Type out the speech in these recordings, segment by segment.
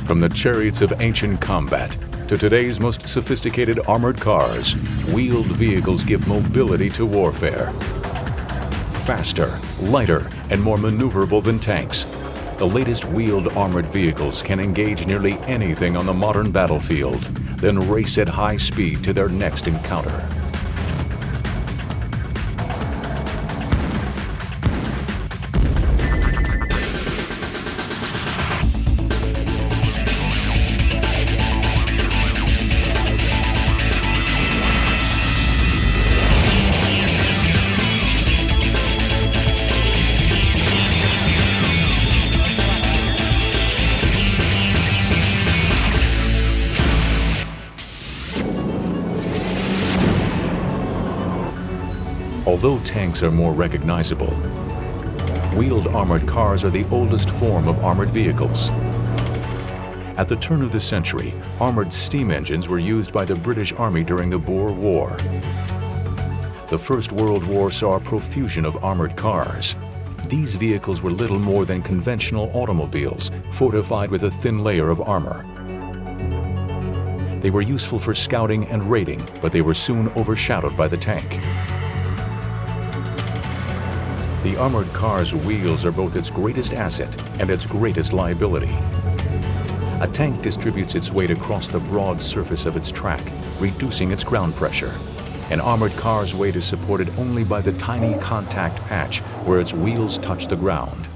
From the chariots of ancient combat to today's most sophisticated armored cars, wheeled vehicles give mobility to warfare. Faster, lighter, and more maneuverable than tanks, the latest wheeled armored vehicles can engage nearly anything on the modern battlefield, then race at high speed to their next encounter. Although tanks are more recognizable, wheeled armored cars are the oldest form of armored vehicles. At the turn of the century, armored steam engines were used by the British Army during the Boer War. The First World War saw a profusion of armored cars. These vehicles were little more than conventional automobiles, fortified with a thin layer of armor. They were useful for scouting and raiding, but they were soon overshadowed by the tank. The armored car's wheels are both its greatest asset and its greatest liability. A tank distributes its weight across the broad surface of its track, reducing its ground pressure. An armored car's weight is supported only by the tiny contact patch where its wheels touch the ground.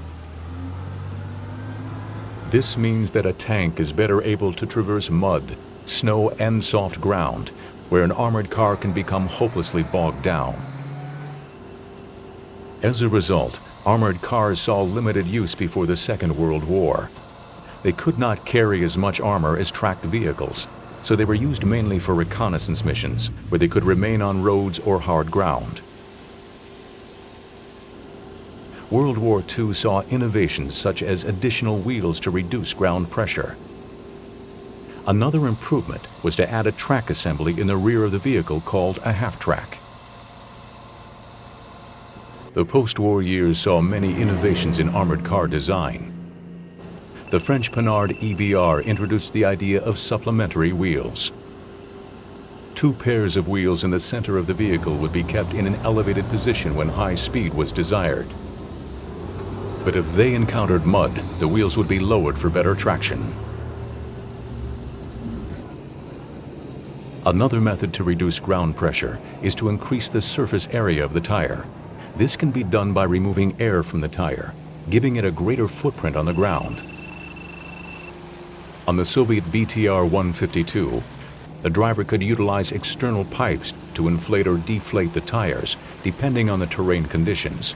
This means that a tank is better able to traverse mud, snow, and soft ground, where an armored car can become hopelessly bogged down. As a result, armored cars saw limited use before the Second World War. They could not carry as much armor as tracked vehicles, so they were used mainly for reconnaissance missions, where they could remain on roads or hard ground. World War II saw innovations such as additional wheels to reduce ground pressure. Another improvement was to add a track assembly in the rear of the vehicle called a half-track. The post-war years saw many innovations in armored car design. The French Panhard EBR introduced the idea of supplementary wheels. Two pairs of wheels in the center of the vehicle would be kept in an elevated position when high speed was desired. But if they encountered mud, the wheels would be lowered for better traction. Another method to reduce ground pressure is to increase the surface area of the tire. This can be done by removing air from the tire, giving it a greater footprint on the ground. On the Soviet BTR-152, the driver could utilize external pipes to inflate or deflate the tires, depending on the terrain conditions.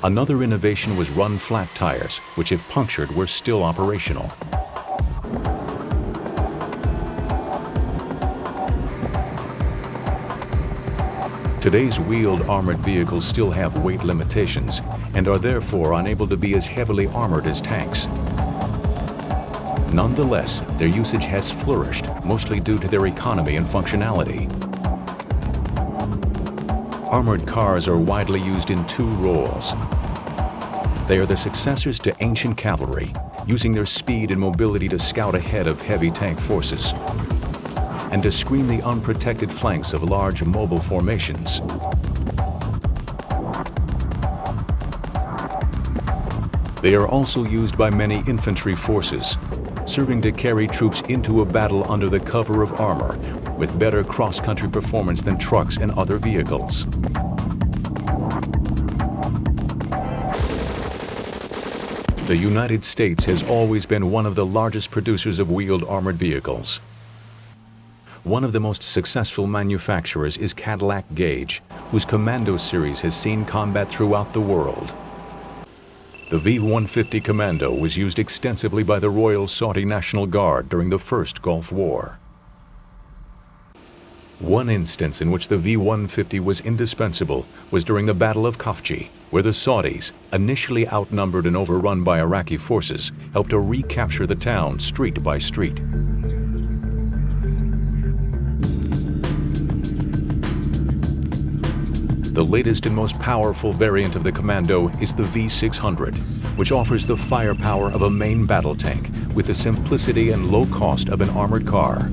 Another innovation was run-flat tires, which if punctured were still operational. Today's wheeled armored vehicles still have weight limitations and are therefore unable to be as heavily armored as tanks. Nonetheless, their usage has flourished, mostly due to their economy and functionality. Armored cars are widely used in two roles. They are the successors to ancient cavalry, using their speed and mobility to scout ahead of heavy tank forces and to screen the unprotected flanks of large mobile formations. They are also used by many infantry forces, serving to carry troops into a battle under the cover of armor, with better cross-country performance than trucks and other vehicles. The United States has always been one of the largest producers of wheeled armored vehicles. One of the most successful manufacturers is Cadillac Gauge, whose Commando series has seen combat throughout the world. The V-150 Commando was used extensively by the Royal Saudi National Guard during the First Gulf War. One instance in which the V-150 was indispensable was during the Battle of Khafji, where the Saudis, initially outnumbered and overrun by Iraqi forces, helped to recapture the town street by street. The latest and most powerful variant of the Commando is the V600, which offers the firepower of a main battle tank with the simplicity and low cost of an armored car.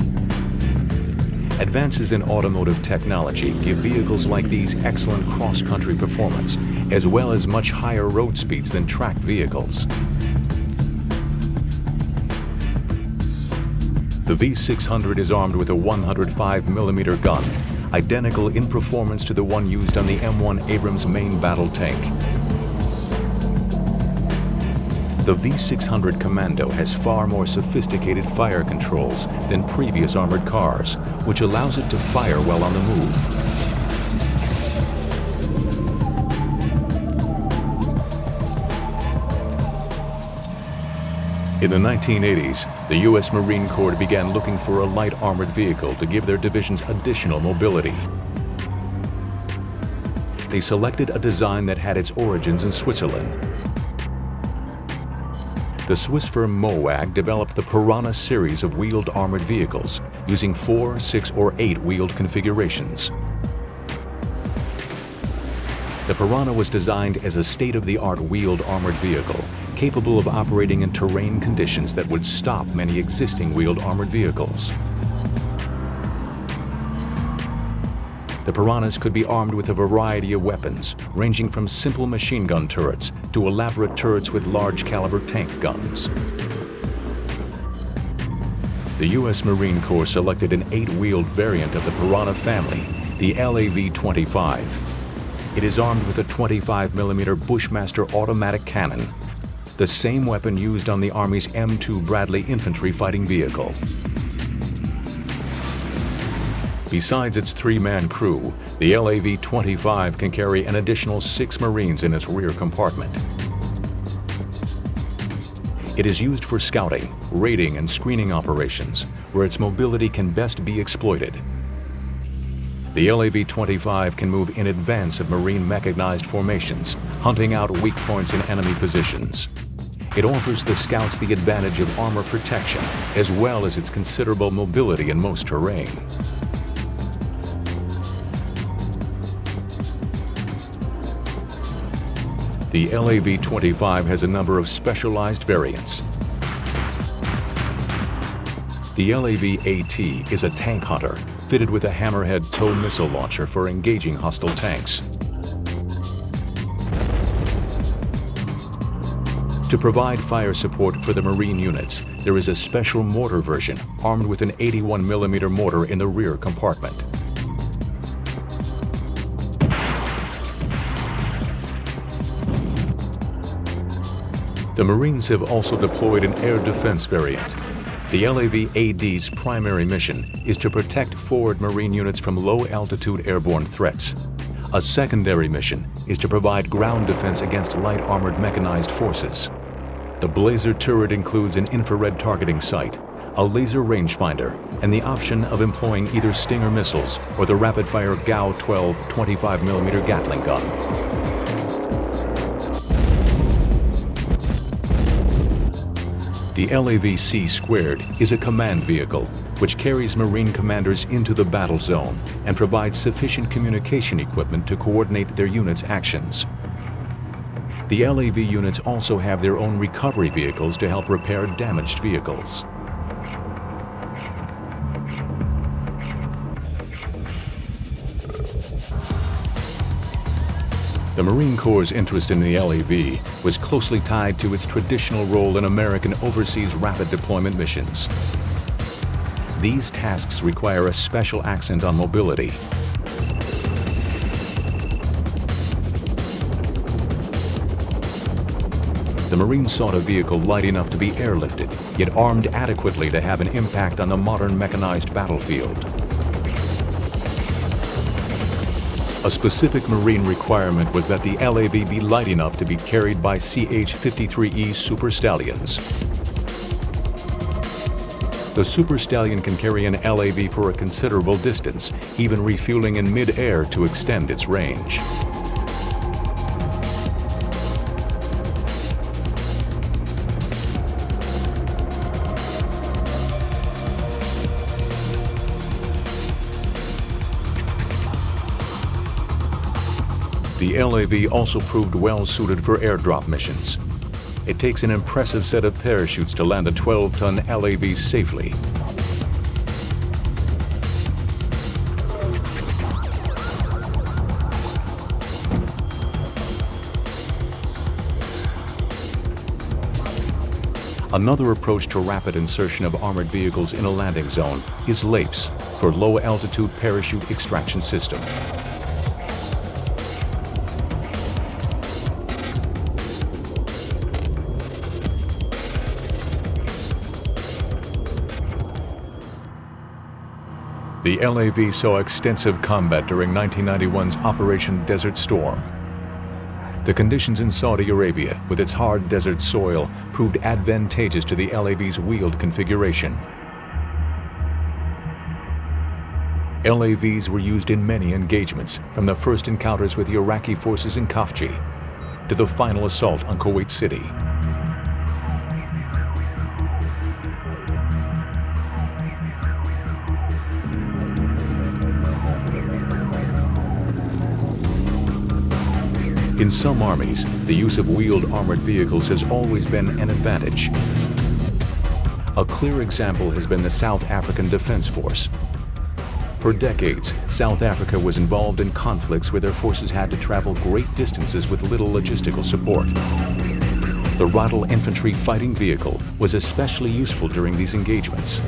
Advances in automotive technology give vehicles like these excellent cross-country performance, as well as much higher road speeds than tracked vehicles. The V600 is armed with a 105mm gun, identical in performance to the one used on the M1 Abrams main battle tank. The V600 Commando has far more sophisticated fire controls than previous armored cars, which allows it to fire while on the move. In the 1980s, the U.S. Marine Corps began looking for a light armored vehicle to give their divisions additional mobility. They selected a design that had its origins in Switzerland. The Swiss firm MOWAG developed the Piranha series of wheeled armored vehicles using 4, 6, or 8 wheeled configurations. The Piranha was designed as a state-of-the-art wheeled armored vehicle capable of operating in terrain conditions that would stop many existing wheeled armored vehicles. The Piranhas could be armed with a variety of weapons, ranging from simple machine gun turrets to elaborate turrets with large caliber tank guns. The U.S. Marine Corps selected an 8-wheeled variant of the Piranha family, the LAV-25. It is armed with a 25mm Bushmaster automatic cannon, the same weapon used on the Army's M2 Bradley infantry fighting vehicle. Besides its 3-man crew, the LAV-25 can carry an additional 6 Marines in its rear compartment. It is used for scouting, raiding, and screening operations, where its mobility can best be exploited. The LAV-25 can move in advance of Marine mechanized formations, hunting out weak points in enemy positions. It offers the scouts the advantage of armor protection, as well as its considerable mobility in most terrain. The LAV-25 has a number of specialized variants. The LAV-AT is a tank hunter fitted with a Hammerhead tow missile launcher for engaging hostile tanks. To provide fire support for the Marine units, there is a special mortar version armed with an 81mm mortar in the rear compartment. The Marines have also deployed an air defense variant. The LAV-AD's primary mission is to protect forward Marine units from low-altitude airborne threats. A secondary mission is to provide ground defense against light armored mechanized forces. The Blazer turret includes an infrared targeting sight, a laser rangefinder, and the option of employing either Stinger missiles or the rapid-fire GAU-12 25mm Gatling gun. The LAV-C² is a command vehicle which carries Marine commanders into the battle zone and provides sufficient communication equipment to coordinate their units' actions. The LAV units also have their own recovery vehicles to help repair damaged vehicles. The Marine Corps' interest in the LAV was closely tied to its traditional role in American overseas rapid deployment missions. These tasks require a special accent on mobility. The Marines sought a vehicle light enough to be airlifted, yet armed adequately to have an impact on the modern mechanized battlefield. A specific Marine requirement was that the LAV be light enough to be carried by CH-53E Super Stallions. The Super Stallion can carry an LAV for a considerable distance, even refueling in mid-air to extend its range. The LAV also proved well suited for airdrop missions. It takes an impressive set of parachutes to land a 12-ton LAV safely. Another approach to rapid insertion of armored vehicles in a landing zone is LAPS, for Low Altitude Parachute Extraction System. The LAV saw extensive combat during 1991's Operation Desert Storm. The conditions in Saudi Arabia, with its hard desert soil, proved advantageous to the LAV's wheeled configuration. LAVs were used in many engagements, from the first encounters with the Iraqi forces in Khafji to the final assault on Kuwait City. In some armies, the use of wheeled armored vehicles has always been an advantage. A clear example has been the South African Defense Force. For decades, South Africa was involved in conflicts where their forces had to travel great distances with little logistical support. The Rodel infantry fighting vehicle was especially useful during these engagements.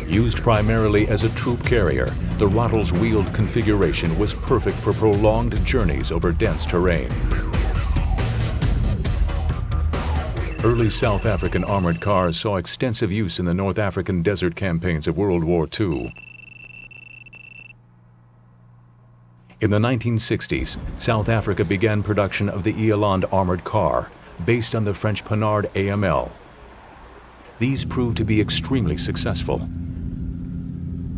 Used primarily as a troop carrier, the Rodel's wheeled configuration was perfect for prolonged journeys over dense terrain. Early South African armored cars saw extensive use in the North African desert campaigns of World War II. In the 1960s, South Africa began production of the Eland armored car, based on the French Panhard AML. These proved to be extremely successful.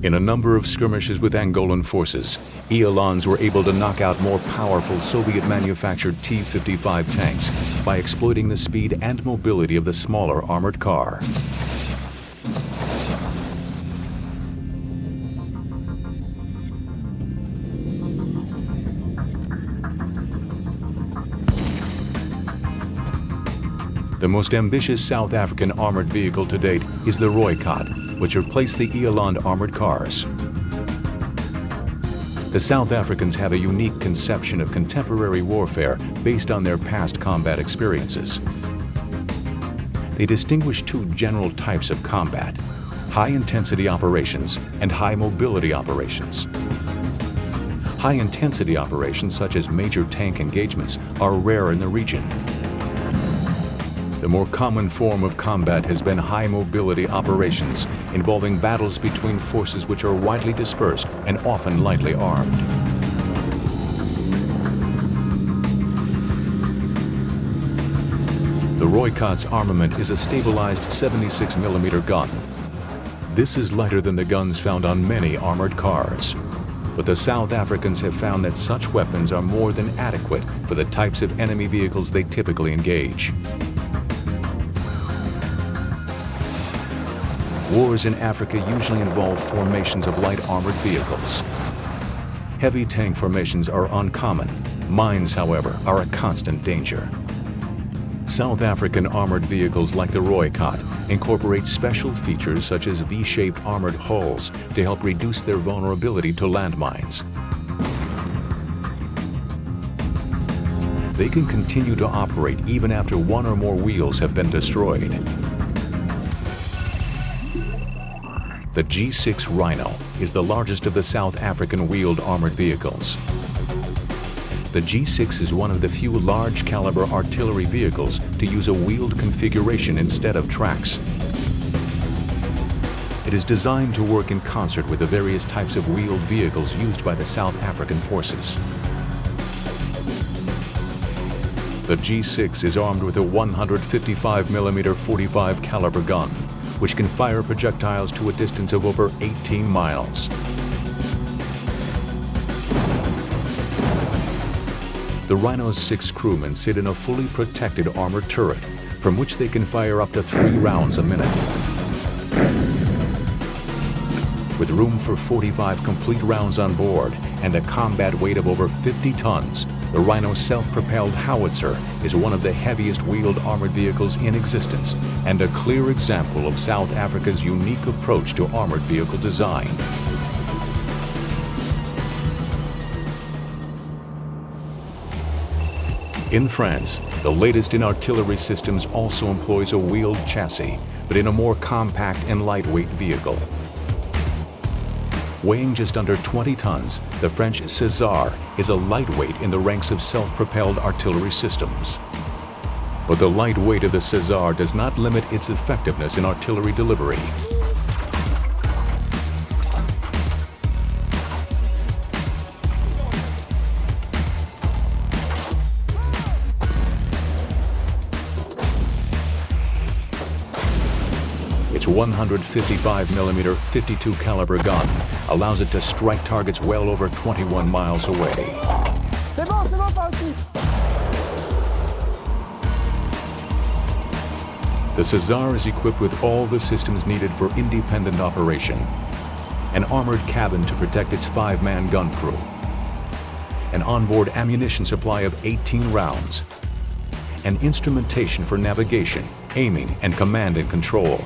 In a number of skirmishes with Angolan forces, Elands were able to knock out more powerful Soviet-manufactured T-55 tanks by exploiting the speed and mobility of the smaller armored car. The most ambitious South African armored vehicle to date is the Rooikot, which replaced the Eland armored cars. The South Africans have a unique conception of contemporary warfare based on their past combat experiences. They distinguish two general types of combat: high-intensity operations and high-mobility operations. High-intensity operations, such as major tank engagements, are rare in the region. The more common form of combat has been high-mobility operations, involving battles between forces which are widely dispersed and often lightly armed. The Rooikot's armament is a stabilized 76mm gun. This is lighter than the guns found on many armored cars. But the South Africans have found that such weapons are more than adequate for the types of enemy vehicles they typically engage. Wars in Africa usually involve formations of light armored vehicles. Heavy tank formations are uncommon. Mines, however, are a constant danger. South African armored vehicles like the Rooikot incorporate special features such as V-shaped armored hulls to help reduce their vulnerability to landmines. They can continue to operate even after one or more wheels have been destroyed. The G6 Rhino is the largest of the South African wheeled armored vehicles. The G6 is one of the few large-caliber artillery vehicles to use a wheeled configuration instead of tracks. It is designed to work in concert with the various types of wheeled vehicles used by the South African forces. The G6 is armed with a 155mm 45 caliber gun, which can fire projectiles to a distance of over 18 miles. The Rhino's 6 crewmen sit in a fully protected armored turret, from which they can fire up to 3 rounds a minute. With room for 45 complete rounds on board and a combat weight of over 50 tons, the Rhino's self-propelled howitzer is one of the heaviest wheeled armored vehicles in existence and a clear example of South Africa's unique approach to armored vehicle design. In France, the latest in artillery systems also employs a wheeled chassis, but in a more compact and lightweight vehicle. Weighing just under 20 tons, the French César is a lightweight in the ranks of self-propelled artillery systems. But the light weight of the César does not limit its effectiveness in artillery delivery. Its 155mm 52 caliber gun allows it to strike targets well over 21 miles away. The César is equipped with all the systems needed for independent operation. An armored cabin to protect its 5-man gun crew. An onboard ammunition supply of 18 rounds. And instrumentation for navigation, aiming, and command and control.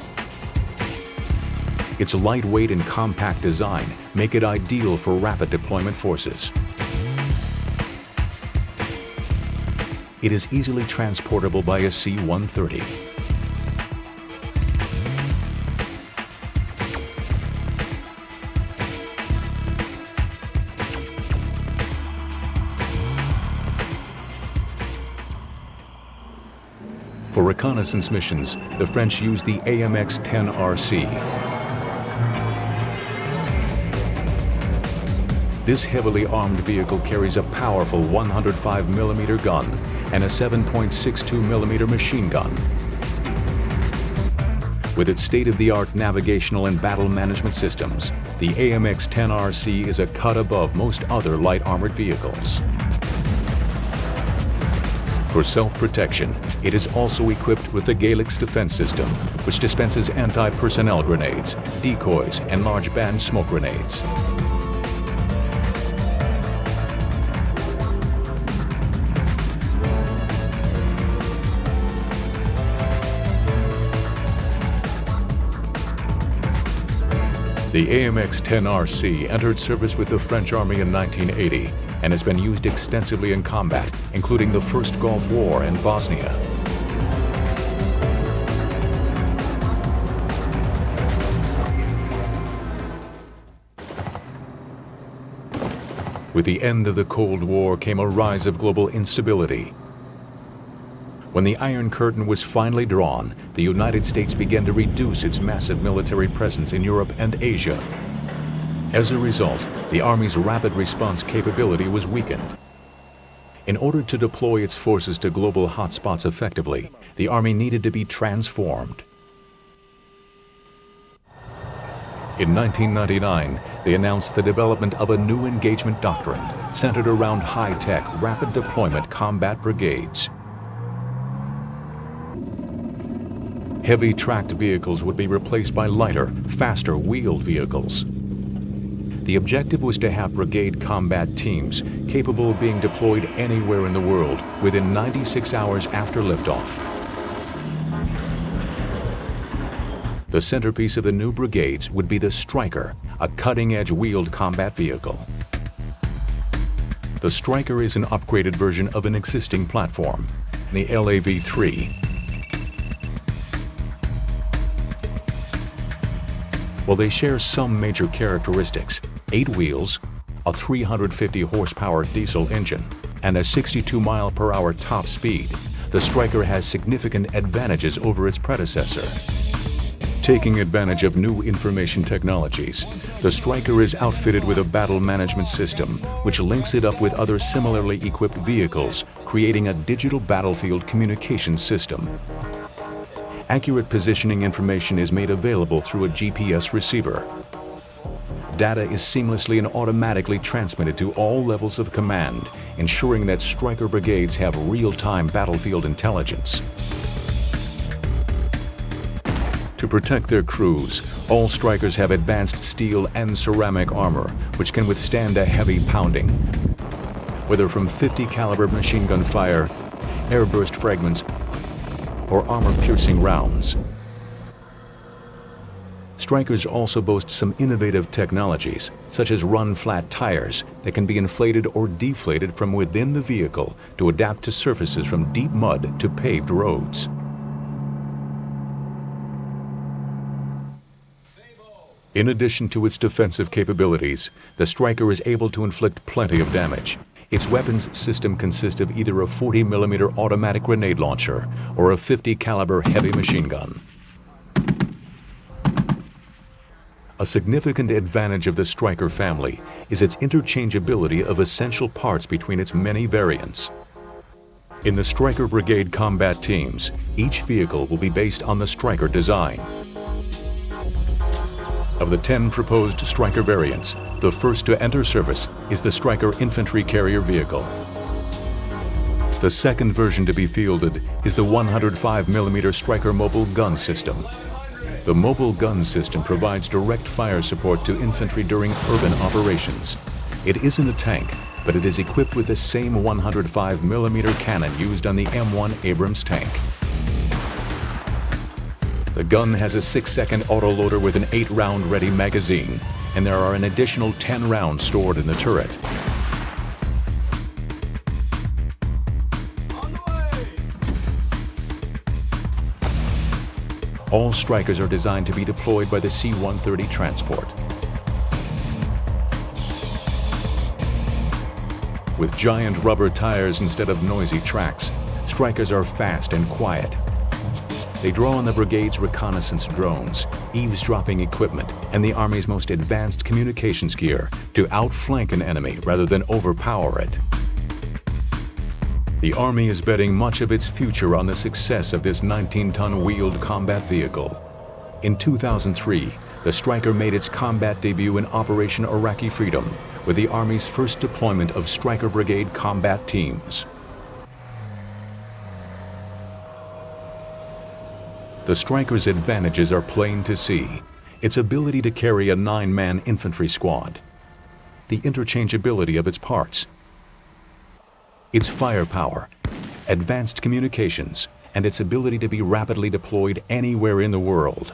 Its lightweight and compact design make it ideal for rapid deployment forces. It is easily transportable by a C-130. For reconnaissance missions, the French use the AMX-10RC. This heavily armed vehicle carries a powerful 105mm gun and a 7.62mm machine gun. With its state-of-the-art navigational and battle management systems, the AMX-10RC is a cut above most other light armored vehicles. For self-protection, it is also equipped with the Galix defense system, which dispenses anti-personnel grenades, decoys, and large band smoke grenades. The AMX-10RC entered service with the French Army in 1980 and has been used extensively in combat, including the First Gulf War and Bosnia. With the end of the Cold War came a rise of global instability. When the Iron Curtain was finally drawn, the United States began to reduce its massive military presence in Europe and Asia. As a result, the Army's rapid response capability was weakened. In order to deploy its forces to global hotspots effectively, the Army needed to be transformed. In 1999, they announced the development of a new engagement doctrine centered around high-tech, rapid deployment combat brigades. Heavy tracked vehicles would be replaced by lighter, faster wheeled vehicles. The objective was to have brigade combat teams capable of being deployed anywhere in the world within 96 hours after liftoff. The centerpiece of the new brigades would be the Stryker, a cutting-edge wheeled combat vehicle. The Stryker is an upgraded version of an existing platform, the LAV-3. While they share some major characteristics, 8 wheels, a 350 horsepower diesel engine, and a 62-mile-per-hour top speed, the Stryker has significant advantages over its predecessor. Taking advantage of new information technologies, the Stryker is outfitted with a battle management system which links it up with other similarly equipped vehicles, creating a digital battlefield communication system. Accurate positioning information is made available through a GPS receiver. Data is seamlessly and automatically transmitted to all levels of command, ensuring that Stryker brigades have real-time battlefield intelligence. To protect their crews, all Strykers have advanced steel and ceramic armor, which can withstand a heavy pounding. Whether from 50 caliber machine gun fire, airburst fragments, or armor-piercing rounds. Strykers also boast some innovative technologies, such as run-flat tires that can be inflated or deflated from within the vehicle to adapt to surfaces from deep mud to paved roads. In addition to its defensive capabilities, the Stryker is able to inflict plenty of damage. Its weapons system consists of either a 40mm automatic grenade launcher or a 50 caliber heavy machine gun. A significant advantage of the Stryker family is its interchangeability of essential parts between its many variants. In the Stryker Brigade combat teams, each vehicle will be based on the Stryker design. Of the 10 proposed Stryker variants, the first to enter service is the Stryker infantry carrier vehicle. The second version to be fielded is the 105mm Stryker mobile gun system. The mobile gun system provides direct fire support to infantry during urban operations. It isn't a tank, but it is equipped with the same 105mm cannon used on the M1 Abrams tank. The gun has a 6-second autoloader with an 8-round ready magazine, and there are an additional 10 rounds stored in the turret. All Strykers are designed to be deployed by the C-130 transport. With giant rubber tires instead of noisy tracks, Strykers are fast and quiet. They draw on the brigade's reconnaissance drones, eavesdropping equipment, and the Army's most advanced communications gear to outflank an enemy rather than overpower it. The Army is betting much of its future on the success of this 19-ton wheeled combat vehicle. In 2003, the Stryker made its combat debut in Operation Iraqi Freedom with the Army's first deployment of Stryker Brigade combat teams. The Stryker's advantages are plain to see. Its ability to carry a 9-man infantry squad, the interchangeability of its parts, its firepower, advanced communications, and its ability to be rapidly deployed anywhere in the world.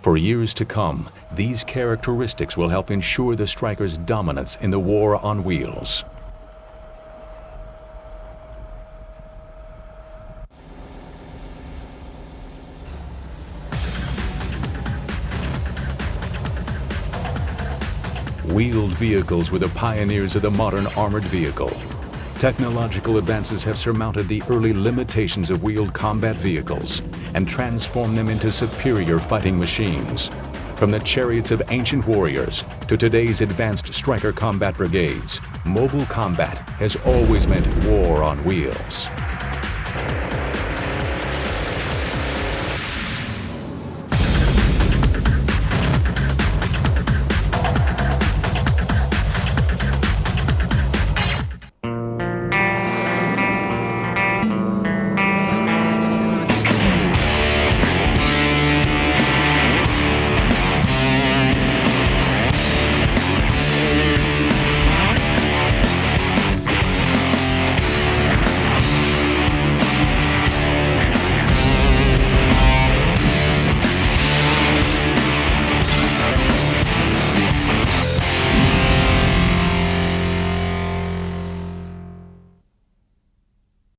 For years to come, these characteristics will help ensure the Stryker's dominance in the war on wheels. Wheeled vehicles were the pioneers of the modern armored vehicle. Technological advances have surmounted the early limitations of wheeled combat vehicles and transformed them into superior fighting machines. From the chariots of ancient warriors to today's advanced Stryker combat brigades, mobile combat has always meant war on wheels.